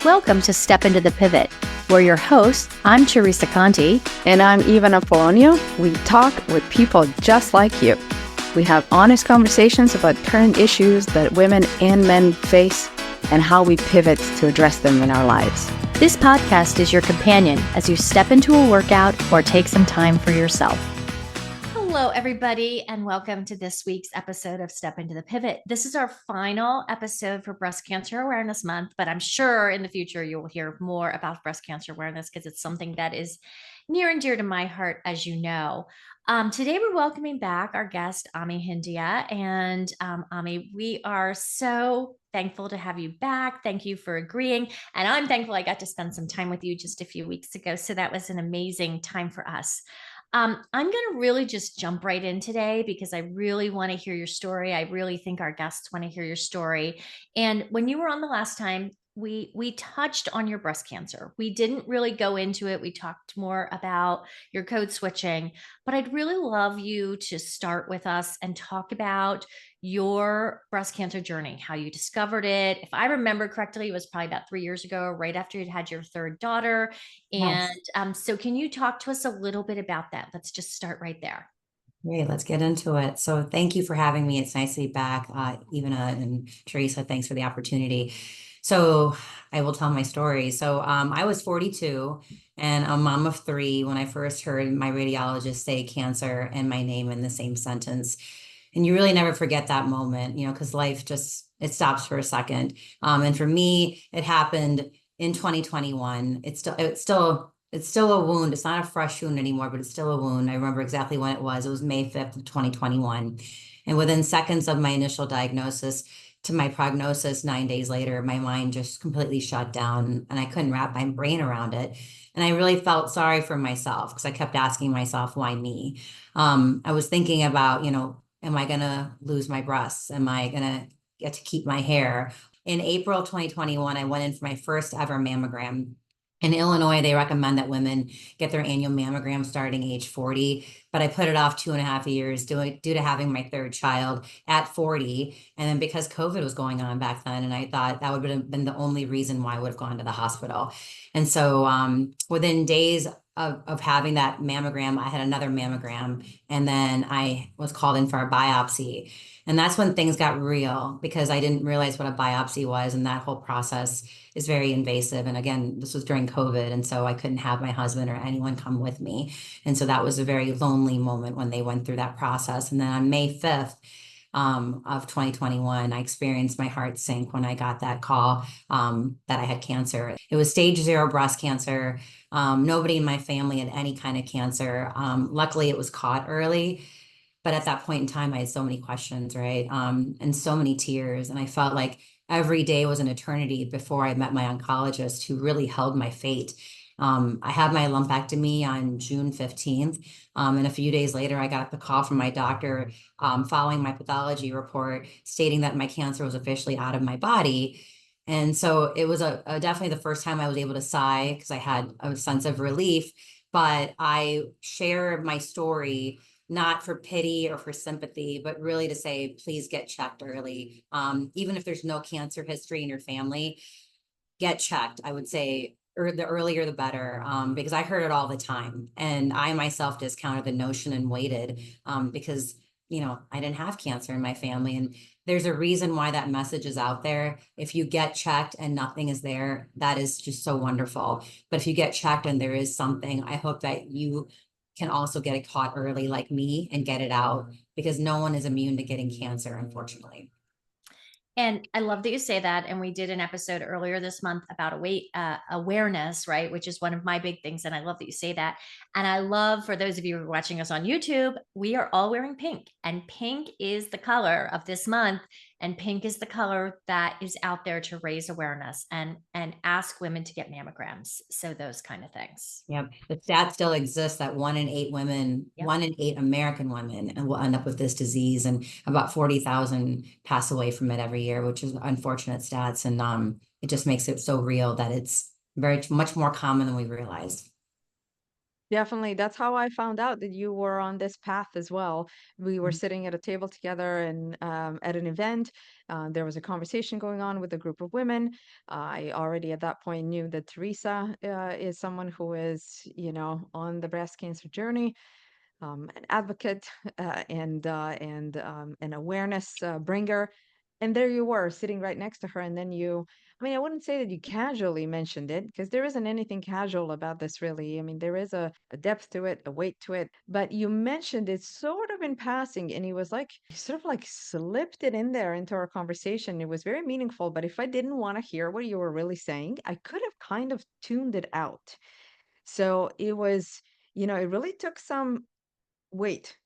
Welcome to Step Into the Pivot. We're your hosts. I'm Teresa Conti. And I'm Ivana Polonio. We talk with people just like you. We have honest conversations about current issues that women and men face and how we pivot to address them in our lives. This podcast is your companion as you step into a workout or take some time for yourself. Hello, everybody, and welcome to this week's episode of Step Into the Pivot. This is our final episode for Breast Cancer Awareness Month, but I'm sure in the future you will hear more about breast cancer awareness because it's something that is near and dear to my heart, as you know. Today, we're welcoming back our guest, Ami Hindia. And Ami, we are so thankful to have you back. Thank you for agreeing. And I'm thankful I got to spend some time with you just a few weeks ago. So that was an amazing time for us. I'm going to really just jump right in today because I really want to hear your story. I really think our guests want to hear your story. And when you were on the last time, we touched on your breast cancer. We didn't really go into it. We talked more about your code switching, but I'd really love you to start with us and talk about your breast cancer journey, how you discovered it. If I remember correctly, it was probably about 3 years ago, right after you'd had your third daughter. Yes. And so can you talk to us a little bit about that? Let's just start right there. Great, let's get into it. So thank you for having me. It's nice to be back. Ivana and Teresa, thanks for the opportunity. So I will tell my story. So I was 42 and a mom of three when I first heard my radiologist say cancer and my name in the same sentence. And you really never forget that moment, because life just, it stops for a second. And for me, it happened in 2021. It's still a wound. It's not a fresh wound anymore, but it's still a wound. I remember exactly when it was. It was May 5th of 2021. And within seconds of my initial diagnosis to my prognosis, 9 days later, my mind just completely shut down and I couldn't wrap my brain around it. And I really felt sorry for myself because I kept asking myself, why me? I was thinking about, am I going to lose my breasts? Am I going to get to keep my hair? In April 2021, I went in for my first ever mammogram. In Illinois, they recommend that women get their annual mammogram starting age 40, but I put it off 2.5 years due to having my third child at 40. And then because COVID was going on back then, and I thought that would have been the only reason why I would have gone to the hospital. And so within days of having that mammogram, I had another mammogram, and then I was called in for a biopsy. And that's when things got real because I didn't realize what a biopsy was. And that whole process is very invasive. And again, this was during COVID. And so I couldn't have my husband or anyone come with me. And so that was a very lonely moment when they went through that process. And then on May 5th, of 2021, I experienced my heart sink when I got that call that I had cancer. It was stage 0 breast cancer. Nobody in my family had any kind of cancer. Luckily, it was caught early. But at that point in time, I had so many questions, right? And so many tears. And I felt like every day was an eternity before I met my oncologist who really held my fate. I had my lumpectomy on June 15th. And a few days later, I got the call from my doctor following my pathology report stating that my cancer was officially out of my body. And so it was definitely the first time I was able to sigh because I had a sense of relief. But I share my story not for pity or for sympathy, but really to say, please get checked early. Even if there's no cancer history in your family, get checked. I would say the earlier the better, because I heard it all the time. And I myself discounted the notion and waited because, I didn't have cancer in my family. And there's a reason why that message is out there. If you get checked and nothing is there, that is just so wonderful. But if you get checked and there is something, I hope that you can also get it caught early like me and get it out because no one is immune to getting cancer, unfortunately. And I love that you say that. And we did an episode earlier this month about awareness, right? Which is one of my big things. And I love that you say that. And I love, for those of you who are watching us on YouTube, we are all wearing pink, and pink is the color of this month. And pink is the color that is out there to raise awareness and ask women to get mammograms. So those kind of things. Yep. The stat still exists that 1 in 8 women, Yep. 1 in 8 American women and will end up with this disease, and about 40,000 pass away from it every year, which is unfortunate stats. And it just makes it so real that it's very much more common than we realized. Definitely. That's how I found out that you were on this path as well. We were Mhm. sitting at a table together and at an event. There was a conversation going on with a group of women. I already at that point knew that Teresa is someone who is, on the breast cancer journey, an advocate and an awareness bringer. And there you were sitting right next to her. And then I mean, I wouldn't say that you casually mentioned it because there isn't anything casual about this, really. I mean, there is a depth to it, a weight to it, but you mentioned it sort of in passing. And it was like, you sort of like slipped it in there into our conversation. It was very meaningful. But if I didn't want to hear what you were really saying, I could have kind of tuned it out. So it was, it really took some wait.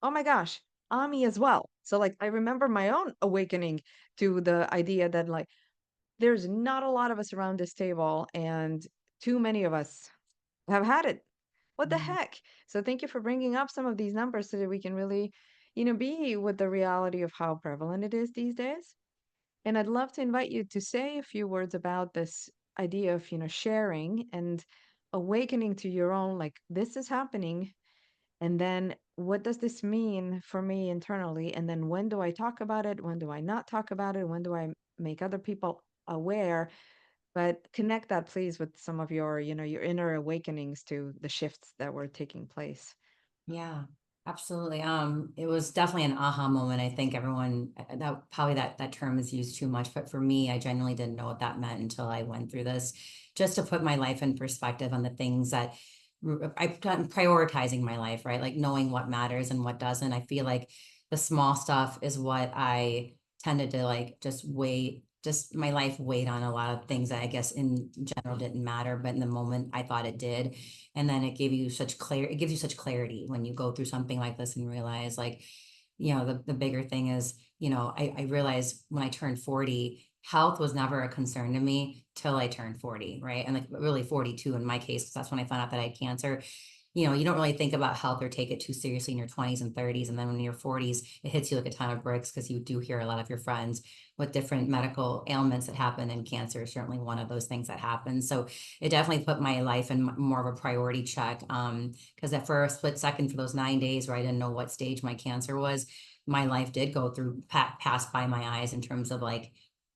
Oh my gosh, Ami as well. So like I remember my own awakening to the idea that like there's not a lot of us around this table and too many of us have had it. What the Yeah. heck? So thank you for bringing up some of these numbers so that we can really, be with the reality of how prevalent it is these days. And I'd love to invite you to say a few words about this idea of, sharing and awakening to your own like this is happening, and then what does this mean for me internally? And then when do I talk about it? When do I not talk about it? When do I make other people aware? But connect that, please, with some of your, your inner awakenings to the shifts that were taking place. Yeah, absolutely. It was definitely an aha moment. I think everyone that probably that term is used too much, but for me, I genuinely didn't know what that meant until I went through this, just to put my life in perspective on the things that I've done prioritizing my life, right? Like knowing what matters and what doesn't. I feel like the small stuff is what I tended to like just wait, just my life weighed on a lot of things that I guess in general didn't matter, but in the moment I thought it did. And then it gives you such clarity when you go through something like this and realize like, the bigger thing is, I realized when I turned 40, health was never a concern to me till I turned 40, right? And like really 42 in my case, 'cause that's when I found out that I had cancer. You don't really think about health or take it too seriously in your 20s and 30s. And then when you're 40s, it hits you like a ton of bricks because you do hear a lot of your friends with different medical ailments that happen, and cancer is certainly one of those things that happens. So it definitely put my life in more of a priority check. Because that for a split second, for those 9 days where I didn't know what stage my cancer was, my life did go through, pass by my eyes in terms of like,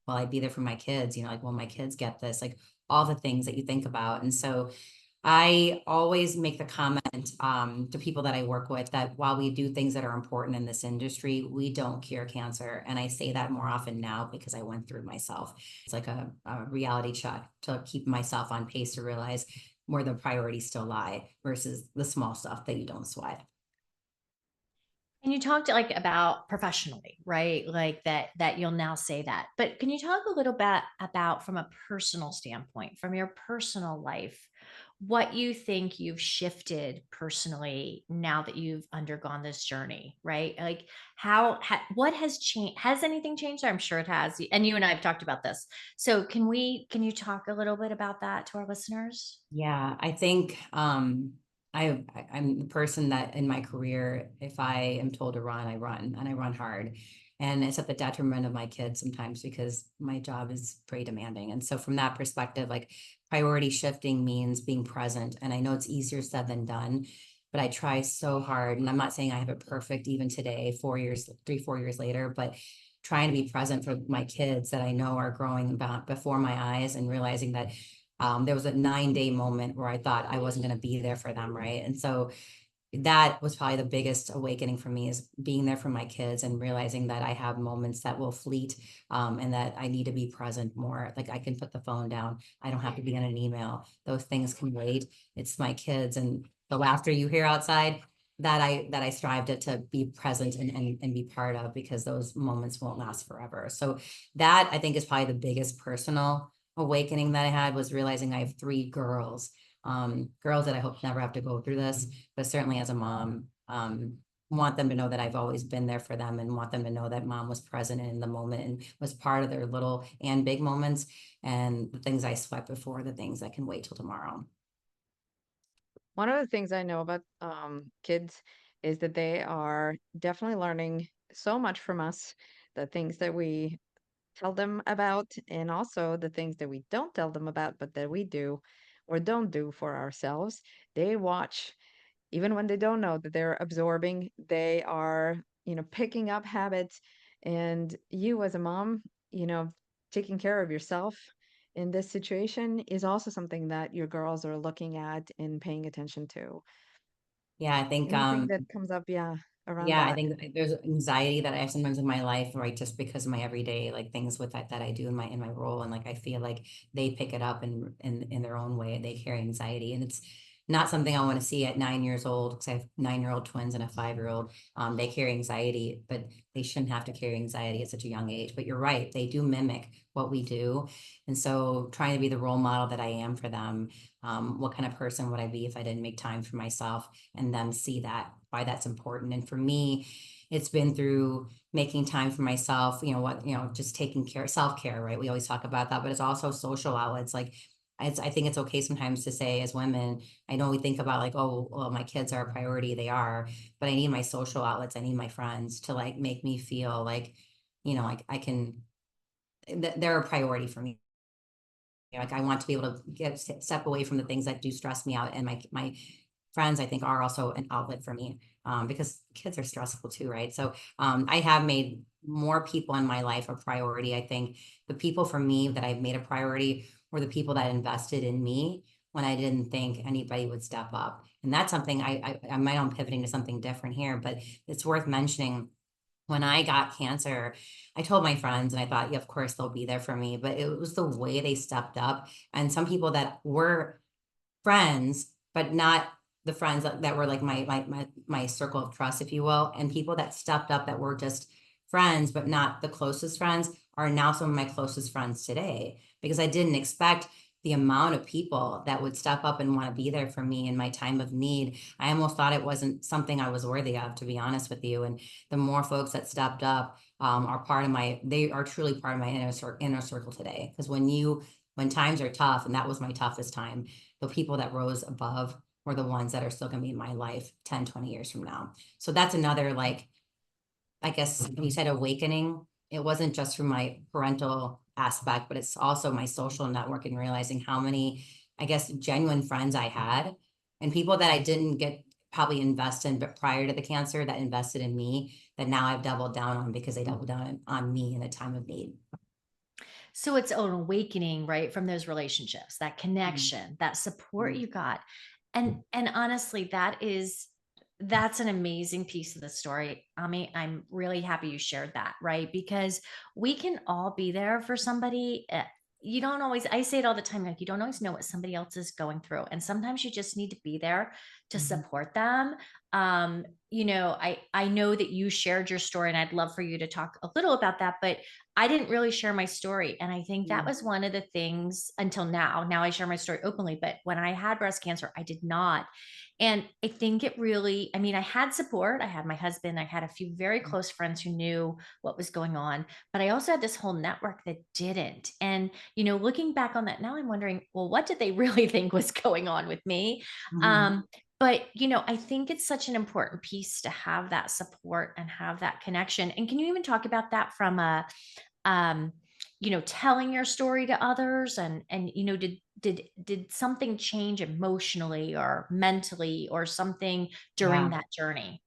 well, I'd be there for my kids, like, will my kids get this? Like all the things that you think about. And so I always make the comment to people that I work with that while we do things that are important in this industry, we don't cure cancer. And I say that more often now because I went through it myself. It's like a reality check to keep myself on pace to realize where the priorities still lie versus the small stuff that you don't sweat. And you talked like about professionally, right? Like that you'll now say that. But can you talk a little bit about from a personal standpoint, from your personal life, what you think you've shifted personally now that you've undergone this journey, right? Like what has changed? Has anything changed? I'm sure it has. And you and I have talked about this. So can you talk a little bit about that to our listeners? Yeah, I think I'm the person that in my career, if I am told to run, I run and I run hard. And it's at the detriment of my kids sometimes because my job is pretty demanding. And so from that perspective, like priority shifting means being present. And I know it's easier said than done, but I try so hard. And I'm not saying I have it perfect even today, 4 years, 3, 4 years later, but trying to be present for my kids that I know are growing about before my eyes and realizing that there was a 9 day moment where I thought I wasn't going to be there for them. Right. And so that was probably the biggest awakening for me is being there for my kids and realizing that I have moments that will fleet, and that I need to be present more. Like I can put the phone down. I don't have to be in an email. Those things can wait. It's my kids and the laughter you hear outside that I strive to be present and be part of because those moments won't last forever. So that I think is probably the biggest personal awakening that I had was realizing I have 3 girls, girls that I hope never have to go through this, but certainly as a mom, want them to know that I've always been there for them and want them to know that mom was present in the moment and was part of their little and big moments and the things I sweat before, the things that can wait till tomorrow. One of the things I know about kids is that they are definitely learning so much from us, the things that we tell them about, and also the things that we don't tell them about, but that we do. or don't do for ourselves. They watch, even when they don't know that they're absorbing, they are, picking up habits. And you as a mom, taking care of yourself in this situation is also something that your girls are looking at and paying attention to. Yeah, I think Anything that comes up, yeah, around yeah, I that. think there's anxiety that I have sometimes in my life, right? Just because of my everyday like things with that I do in my role. And like I feel like they pick it up in their own way. They carry anxiety. And it's not something I want to see at 9 years old, because I have 9-year-old twins and a 5-year-old. They carry anxiety, but they shouldn't have to carry anxiety at such a young age. But you're right, they do mimic what we do. And so trying to be the role model that I am for them, what kind of person would I be if I didn't make time for myself, and them see that, why that's important. And for me, it's been through making time for myself, just taking care, self-care, right? We always talk about that, but it's also social outlets. Like I think it's okay sometimes to say, as women, I know we think about like, oh, well, my kids are a priority. They are, but I need my social outlets. I need my friends to like make me feel like, like I can, they're a priority for me. Like I want to be able to step away from the things that do stress me out. And my friends, I think, are also an outlet for me, because kids are stressful too, right? So I have made more people in my life a priority. I think the people for me that I've made a priority were the people that invested in me when I didn't think anybody would step up. And that's something I might on pivoting to something different here, but it's worth mentioning. When I got cancer, I told my friends, and I thought, yeah, of course they'll be there for me, but it was the way they stepped up. And some people that were friends, but not the friends that were like my circle of trust, if you will, and people that stepped up that were just friends, but not the closest friends, are now some of my closest friends today, because I didn't expect the amount of people that would step up and want to be there for me in my time of need. I almost thought it wasn't something I was worthy of, to be honest with you. And the more folks that stepped up, they are truly part of my inner circle today. Because when times are tough, and that was my toughest time, the people that rose above were the ones that are still going to be in my life 10, 20 years from now. So that's another, like, I guess you said awakening. It wasn't just from my parental aspect, but it's also my social network, and realizing how many, I guess, genuine friends I had, and people that I didn't get probably invest in, but prior to the cancer, that invested in me, that now I've doubled down on, because they doubled down on me in a time of need. So it's an awakening, right, from those relationships, that Mhm. connection, that support Mhm. you got. And honestly, that's an amazing piece of the story. I mean, I'm really happy you shared that, right? Because we can all be there for somebody. You don't always, I say it all the time, like you don't always know what somebody else is going through. And sometimes you just need to be there to Mhm. support them. I know that you shared your story, and I'd love for you to talk a little about that, but I didn't really share my story. And I think that Mhm. was one of the things until now. Now I share my story openly, but when I had breast cancer, I did not. And I think it really, I mean, I had support. I had my husband, I had a few very close friends who knew what was going on, but I also had this whole network that didn't. And, looking back on that now, I'm wondering, well, what did they really think was going on with me? Mhm. But I think it's such an important piece to have that support and have that connection. And can you even talk about that from a um telling your story to others, and did something change emotionally or mentally or something during Yeah. that journey?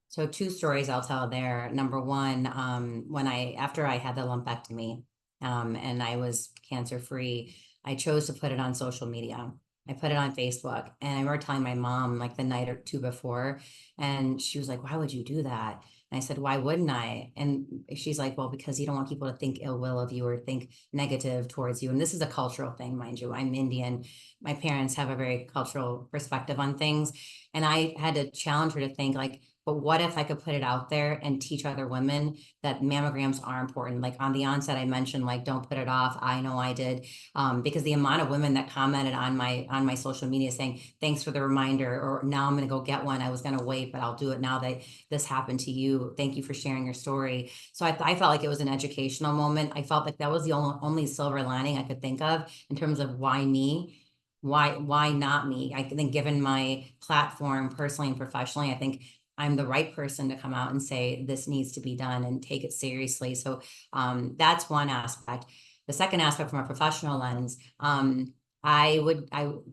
So two stories I'll tell there. Number one, after I had the lumpectomy, and I was cancer free, I chose to put it on social media. I put it on Facebook, and I remember telling my mom like the night or two before, and she was like, "Why would you do that?" And I said, "Why wouldn't I?" And she's like, "Well, because you don't want people to think ill will of you or think negative towards you." And this is a cultural thing, mind you. I'm Indian. My parents have a very cultural perspective on things, and I had to challenge her to think like, but what if I could put it out there and teach other women that mammograms are important? Like on the onset, I mentioned like don't put it off. I know I did, because the amount of women that commented on my social media saying thanks for the reminder, or now I'm going to go get one. I was going to wait, but I'll do it now that this happened to you. Thank you for sharing your story. So I felt like it was an educational moment. I felt like that was the only silver lining I could think of in terms of why me. Why not me? I think given my platform personally and professionally, I think I'm the right person to come out and say this needs to be done and take it seriously. So that's one aspect. The second aspect, from a professional lens, I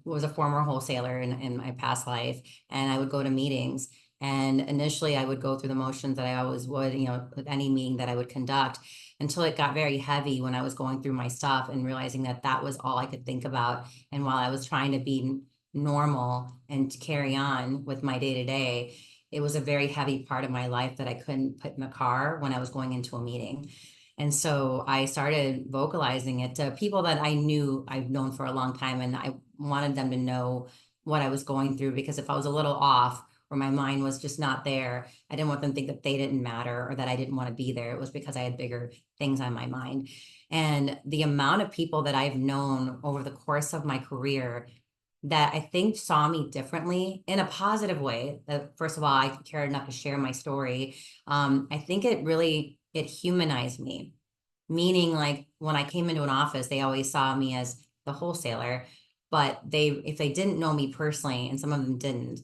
was a former wholesaler in my past life, and I would go to meetings. And initially, I would go through the motions that I always would, with any meeting that I would conduct, until it got very heavy when I was going through my stuff and realizing that that was all I could think about. And while I was trying to be normal and to carry on with my day to day, it was a very heavy part of my life that I couldn't put in the car when I was going into a meeting. And so I started vocalizing it to people that I knew I've known for a long time. And I wanted them to know what I was going through, because if I was a little off or my mind was just not there, I didn't want them to think that they didn't matter or that I didn't want to be there. It was because I had bigger things on my mind. And the amount of people that I've known over the course of my career that I think saw me differently in a positive way. First of all, I cared enough to share my story. I think it humanized me. Meaning, like, when I came into an office, they always saw me as the wholesaler, but if they didn't know me personally, and some of them didn't,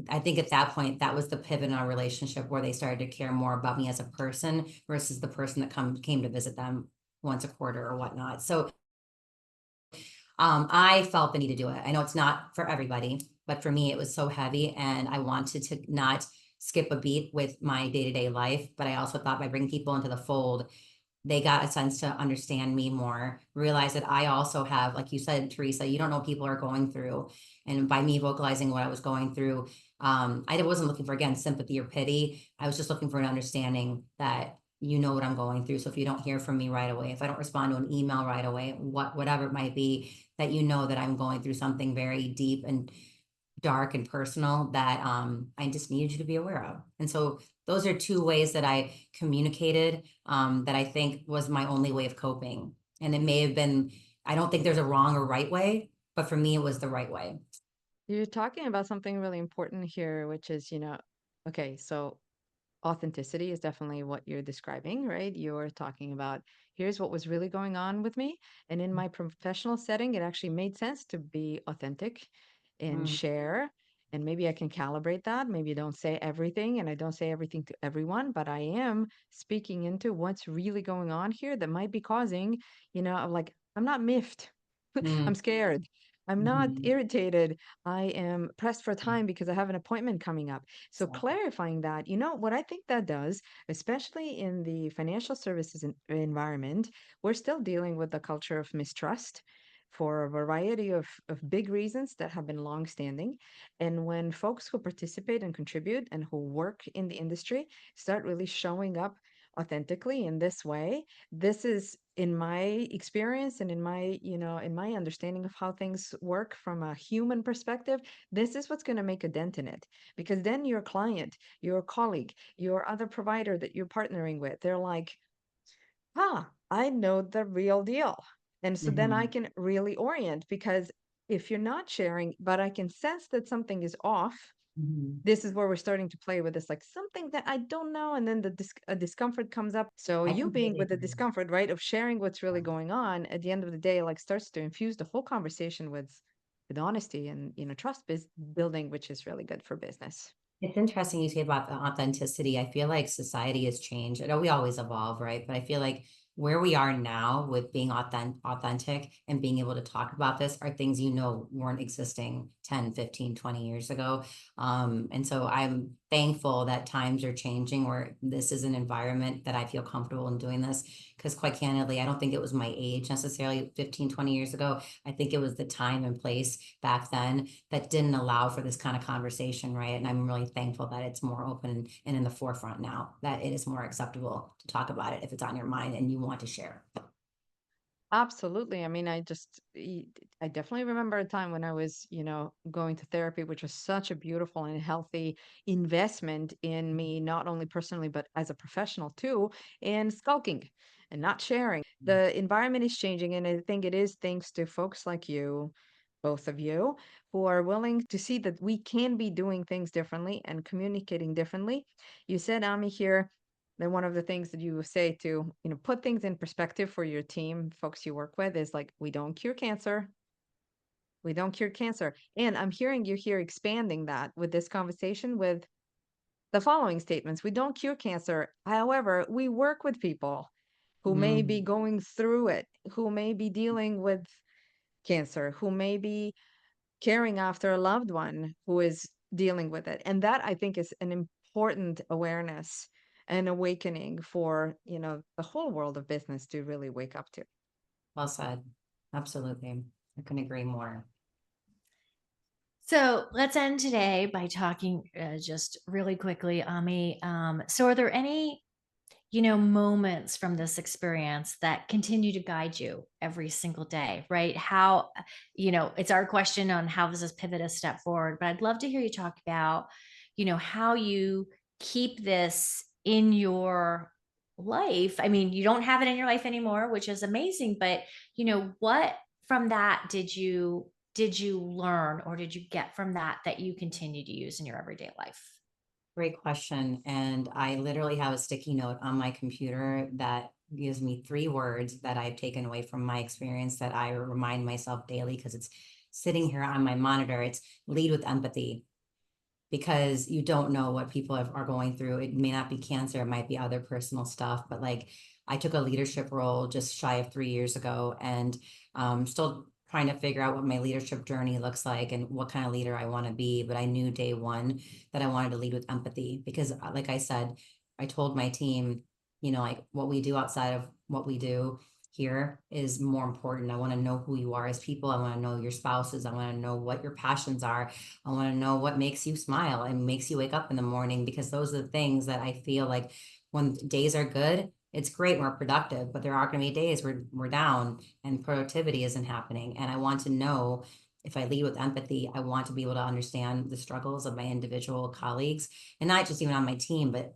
I think at that point, that was the pivot in our relationship where they started to care more about me as a person versus the person that came to visit them once a quarter or whatnot. So I felt the need to do it. I know it's not for everybody, but for me, it was so heavy, and I wanted to not skip a beat with my day-to-day life. But I also thought by bringing people into the fold, they got a sense to understand me more, realize that I also have, like you said, Teresa, you don't know what people are going through. And by me vocalizing what I was going through, I wasn't looking for, again, sympathy or pity. I was just looking for an understanding that you know what I'm going through. So if you don't hear from me right away, if I don't respond to an email right away, whatever it might be, that you know that I'm going through something very deep and dark and personal that I just needed you to be aware of. And so those are two ways that I communicated, that I think was my only way of coping. And it may have been, I don't think there's a wrong or right way, but for me, it was the right way. You're talking about something really important here, which is, okay, so authenticity is definitely what you're describing, right? You're talking about here's what was really going on with me. And in my professional setting, it actually made sense to be authentic and Mm, share. And maybe I can calibrate that. Maybe I don't say everything and I don't say everything to everyone, but I am speaking into what's really going on here that might be causing, like, I'm not miffed. I'm mm, scared. I'm not mhm. irritated. I am pressed for time because I have an appointment coming up. So Exactly. clarifying that, what I think that does, especially in the financial services environment, we're still dealing with the culture of mistrust for a variety of big reasons that have been longstanding. And when folks who participate and contribute and who work in the industry start really showing up authentically in this way, this is in my experience and in my understanding of how things work from a human perspective, this is what's going to make a dent in it, because then your client, your colleague, your other provider that you're partnering with, they're like, I know the real deal. And so then I Mhm. can really orient, because if you're not sharing but I can sense that something is off, Mhm. this is where we're starting to play with this, like something that I don't know, and then a discomfort comes up. So I you being completely with the agree. discomfort, right, of sharing what's really going on, at the end of the day, like starts to infuse the whole conversation with honesty and trust building, which is really good for business. It's interesting you say about the authenticity. I feel like society has changed. I know we always evolve, right? But I feel like where we are now with being authentic and being able to talk about this are things weren't existing 10, 15, 20 years ago. And so I'm thankful that times are changing where this is an environment that I feel comfortable in doing this. Because quite candidly, I don't think it was my age necessarily 15, 20 years ago. I think it was the time and place back then that didn't allow for this kind of conversation, right? And I'm really thankful that it's more open and in the forefront now, that it is more acceptable to talk about it if it's on your mind and you want to share. Absolutely. I mean, I definitely remember a time when I was, going to therapy, which was such a beautiful and healthy investment in me, not only personally, but as a professional too, and skulking and not sharing. The environment is changing, and I think it is thanks to folks like you, both of you, who are willing to see that we can be doing things differently and communicating differently. You said, Ami, here, then one of the things that you say to, put things in perspective for your team, folks you work with, is like, we don't cure cancer. We don't cure cancer. And I'm hearing you here expanding that with this conversation with the following statements. We don't cure cancer. However, we work with people who may be Mm, going through it, who may be dealing with cancer, who may be caring after a loved one who is dealing with it. And that, I think, is an important awareness and awakening for, the whole world of business to really wake up to. Well said. Absolutely. I couldn't agree more. So let's end today by talking just really quickly, Ami. So are there any, moments from this experience that continue to guide you every single day, right? How, it's our question on how does this pivot a step forward, but I'd love to hear you talk about, how you keep this in your life. I mean, you don't have it in your life anymore, which is amazing, but what from that did you learn or did you get from that you continue to use in your everyday life? Great question. And I literally have a sticky note on my computer that gives me 3 words that I've taken away from my experience that I remind myself daily, because it's sitting here on my monitor. It's lead with empathy, because you don't know what people are going through. It may not be cancer, it might be other personal stuff, but like I took a leadership role just shy of 3 years ago, and still trying to figure out what my leadership journey looks like and what kind of leader I want to be. But I knew day one that I wanted to lead with empathy, because like I said, I told my team, like what we do outside of what we do here is more important. I want to know who you are as people. I want to know your spouses. I want to know what your passions are. I want to know what makes you smile and makes you wake up in the morning, because those are the things that I feel like when days are good, it's great, we're productive, but there are going to be days where we're down and productivity isn't happening. And I want to know, if I lead with empathy, I want to be able to understand the struggles of my individual colleagues, and not just even on my team, but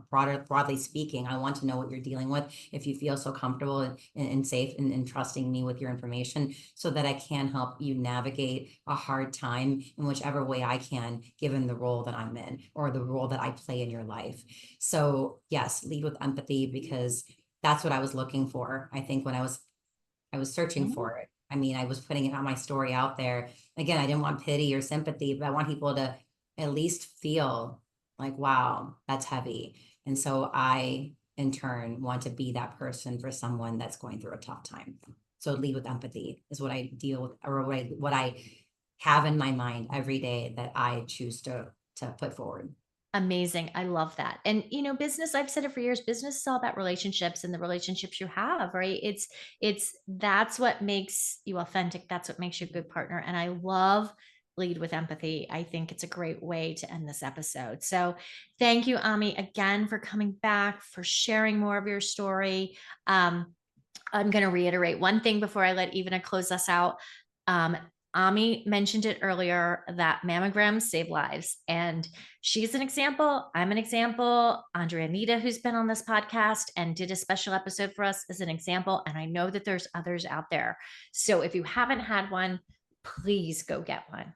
broadly speaking, I want to know what you're dealing with. If you feel so comfortable and safe and trusting me with your information, so that I can help you navigate a hard time in whichever way I can, given the role that I'm in or the role that I play in your life. So yes, lead with empathy, because that's what I was looking for. I think when I was searching for it. I mean, I was putting it on my story out there. Again, I didn't want pity or sympathy, but I want people to at least feel like, wow, that's heavy. And so I, in turn, want to be that person for someone that's going through a tough time. So lead with empathy is what I deal with, or what I have in my mind every day that I choose to put forward. Amazing. I love that. And business, I've said it for years, business is all about relationships and the relationships you have, right? That's what makes you authentic. That's what makes you a good partner. And I love lead with empathy. I think it's a great way to end this episode. So thank you, Ami, again for coming back, for sharing more of your story. I'm going to reiterate one thing before I let Ivana close us out. Ami mentioned it earlier that mammograms save lives, and she's an example. I'm an example. Andrea Anita, who's been on this podcast and did a special episode for us, is an example. And I know that there's others out there. So if you haven't had one, please go get one.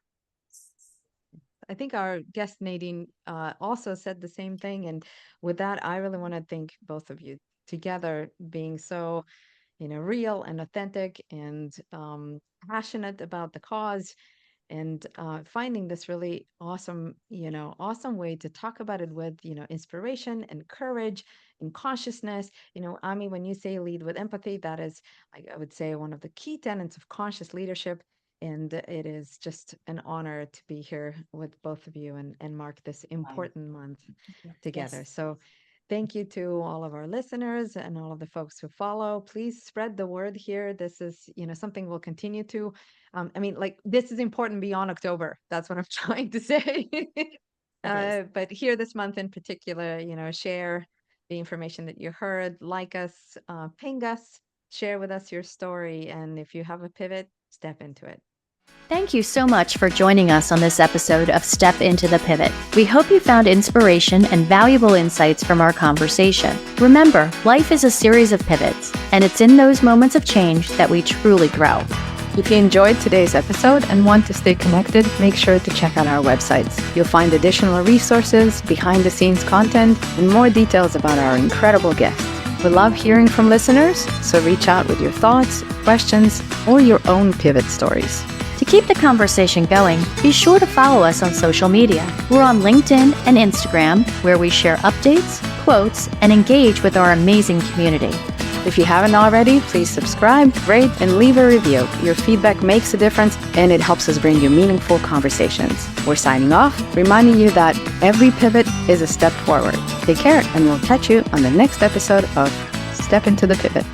I think our guest Nadine also said the same thing. And with that, I really want to thank both of you together, being so, real and authentic and passionate about the cause, and finding this really awesome, awesome way to talk about it with, inspiration and courage and consciousness. Ami, when you say lead with empathy, that is, like, I would say, one of the key tenets of conscious leadership. And it is just an honor to be here with both of you and mark this important month together. Yes. So thank you to all of our listeners and all of the folks who follow. Please spread the word here. This is, something we'll continue to. This is important beyond October. That's what I'm trying to say. But here this month in particular, share the information that you heard, like us, ping us, share with us your story. And if you have a pivot, step into it. Thank you so much for joining us on this episode of Step Into the Pivot. We hope you found inspiration and valuable insights from our conversation. Remember, life is a series of pivots, and it's in those moments of change that we truly grow. If you enjoyed today's episode and want to stay connected, make sure to check out our websites. You'll find additional resources, behind-the-scenes content, and more details about our incredible guests. We love hearing from listeners, so reach out with your thoughts, questions, or your own pivot stories. To keep the conversation going, be sure to follow us on social media. We're on LinkedIn and Instagram, where we share updates, quotes, and engage with our amazing community. If you haven't already, please subscribe, rate, and leave a review. Your feedback makes a difference and it helps us bring you meaningful conversations. We're signing off, reminding you that every pivot is a step forward. Take care, and we'll catch you on the next episode of Step into the Pivot.